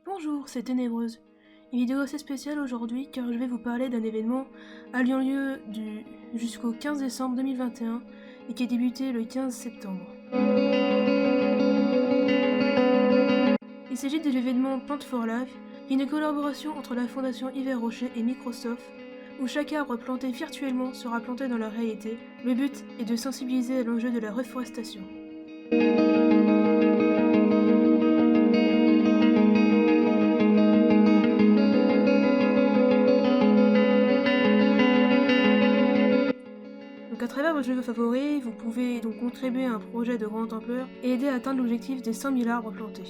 Bonjour, c'est Ténébreuse. Une vidéo assez spéciale aujourd'hui car je vais vous parler d'un événement ayant lieu jusqu'au 15 décembre 2021 et qui a débuté le 15 septembre. Il s'agit de l'événement Plant for Life, qui est une collaboration entre la fondation Hiver Rocher et Microsoft, où chaque arbre planté virtuellement sera planté dans la réalité. Le but est de sensibiliser à l'enjeu de la reforestation. Donc à travers vos jeux favoris, vous pouvez donc contribuer à un projet de grande ampleur et aider à atteindre l'objectif des 100 000 arbres plantés.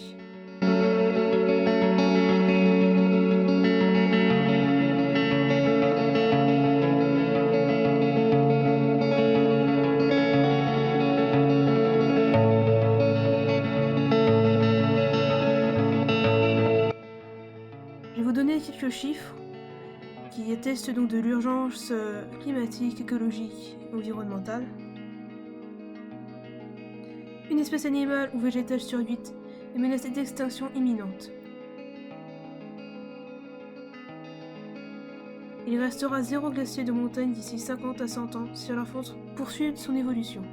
Je vais vous donner quelques chiffres qui attestent donc de l'urgence climatique, écologique et environnementale. Une espèce animale ou végétale sur 8 est menacée d'extinction imminente. Il restera 0 glacier de montagne d'ici 50 à 100 ans si la France poursuit son évolution.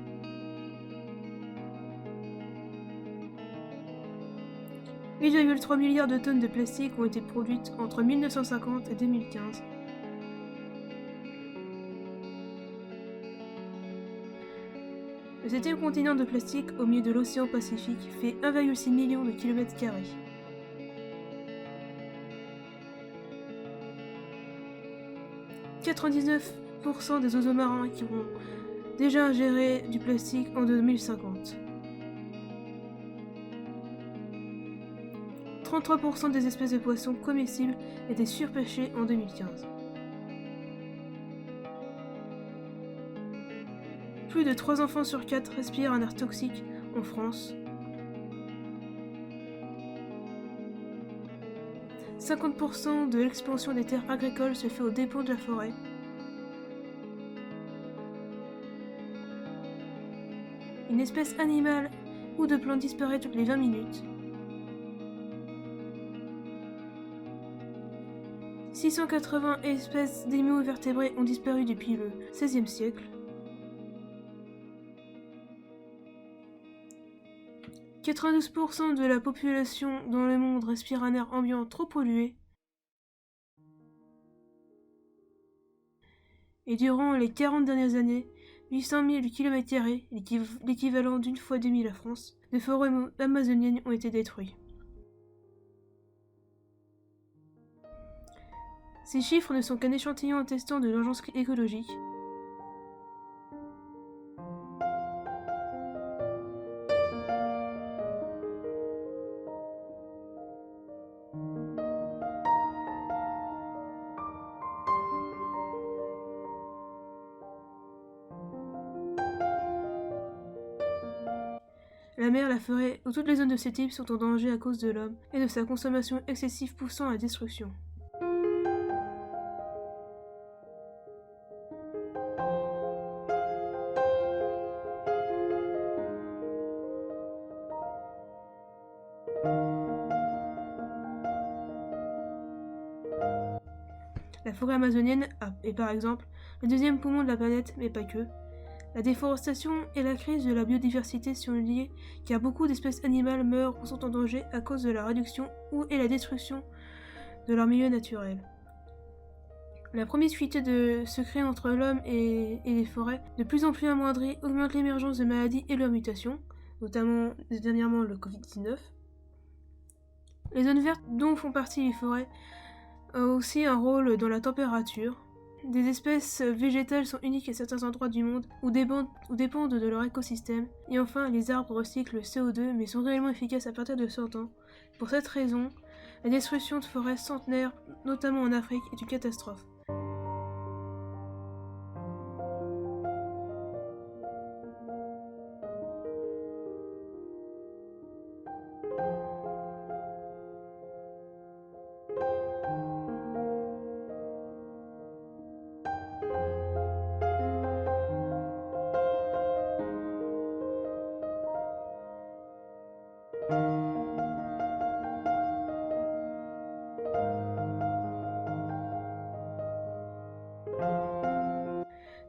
« 8,3 milliards de tonnes de plastique ont été produites entre 1950 et 2015. Le 7e continent de plastique au milieu de l'océan Pacifique fait 1,6 million de km². « 99% des oiseaux marins qui auront déjà ingéré du plastique en 2050. 33% des espèces de poissons comestibles étaient surpêchées en 2015. Plus de 3 enfants sur 4 respirent un air toxique en France. 50% de l'expansion des terres agricoles se fait aux dépens de la forêt. Une espèce animale ou de plante disparaît toutes les 20 minutes. 680 espèces d'hémiovertébrés ont disparu depuis le XVIe siècle. 92% de la population dans le monde respire un air ambiant trop pollué. Et durant les 40 dernières années, 800 000 km², l'équivalent d'une fois demi la France, de forêts amazoniennes ont été détruits. Ces chiffres ne sont qu'un échantillon attestant de l'urgence écologique. La mer, la forêt ou toutes les zones de ce type sont en danger à cause de l'homme et de sa consommation excessive poussant à la destruction. La forêt amazonienne est par exemple le deuxième poumon de la planète, mais pas que. La déforestation et la crise de la biodiversité sont liées car beaucoup d'espèces animales meurent ou sont en danger à cause de la réduction et la destruction de leur milieu naturel. La promiscuité de se créer entre l'homme et les forêts, de plus en plus amoindrie, augmente l'émergence de maladies et leurs mutations, notamment dernièrement le Covid-19. Les zones vertes dont font partie les forêts ont aussi un rôle dans la température. Des espèces végétales sont uniques à certains endroits du monde ou dépendent de leur écosystème. Et enfin, les arbres recyclent le CO2 mais sont réellement efficaces à partir de 100 ans. Pour cette raison, la destruction de forêts centenaires, notamment en Afrique, est une catastrophe.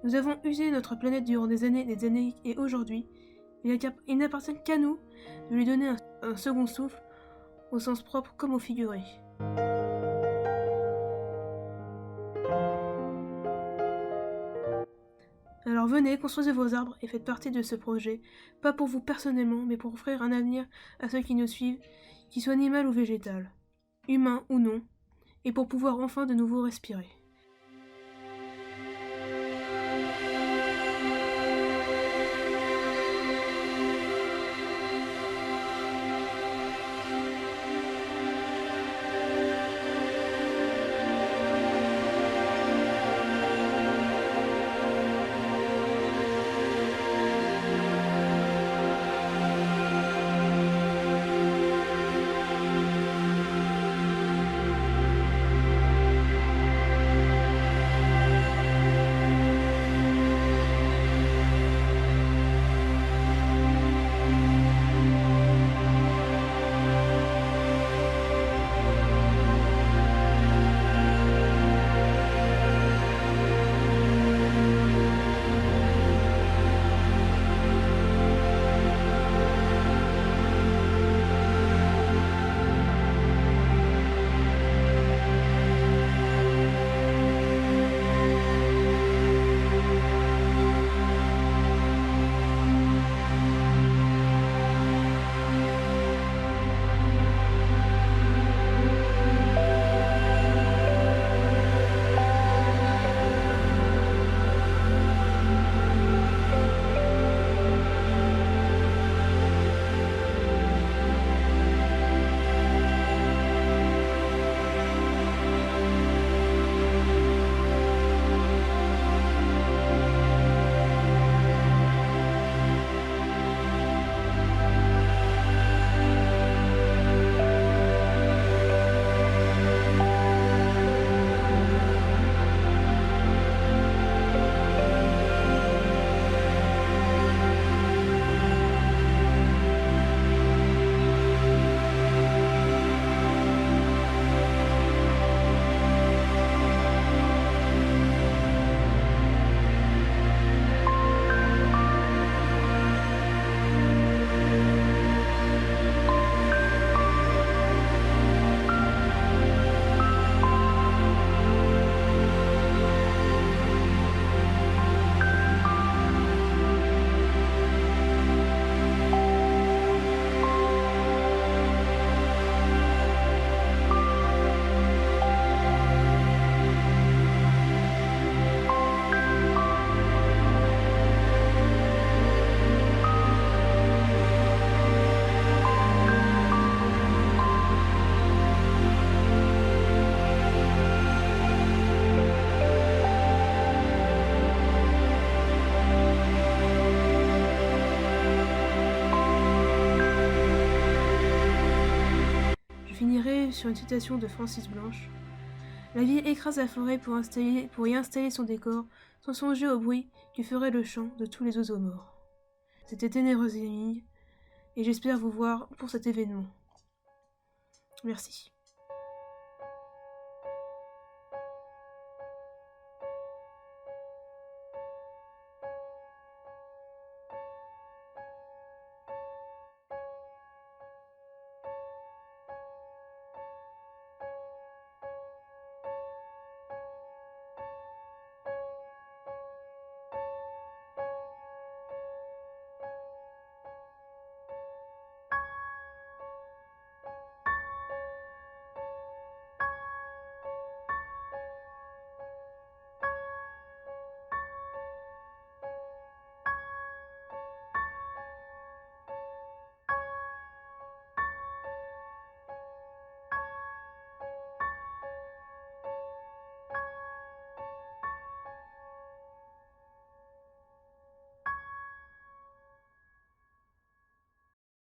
Nous avons usé notre planète durant des années, et aujourd'hui, il n'appartient qu'à nous de lui donner un second souffle, au sens propre comme au figuré. Alors venez, construisez vos arbres et faites partie de ce projet, pas pour vous personnellement, mais pour offrir un avenir à ceux qui nous suivent, qu'ils soient animal ou végétal, humain ou non, et pour pouvoir enfin de nouveau respirer. Je finirai sur une citation de Francis Blanche. La ville écrase la forêt pour y installer son décor, sans songer au bruit que ferait le chant de tous les oiseaux morts. C'était Ténéreuse Émilie, et j'espère vous voir pour cet événement. Merci.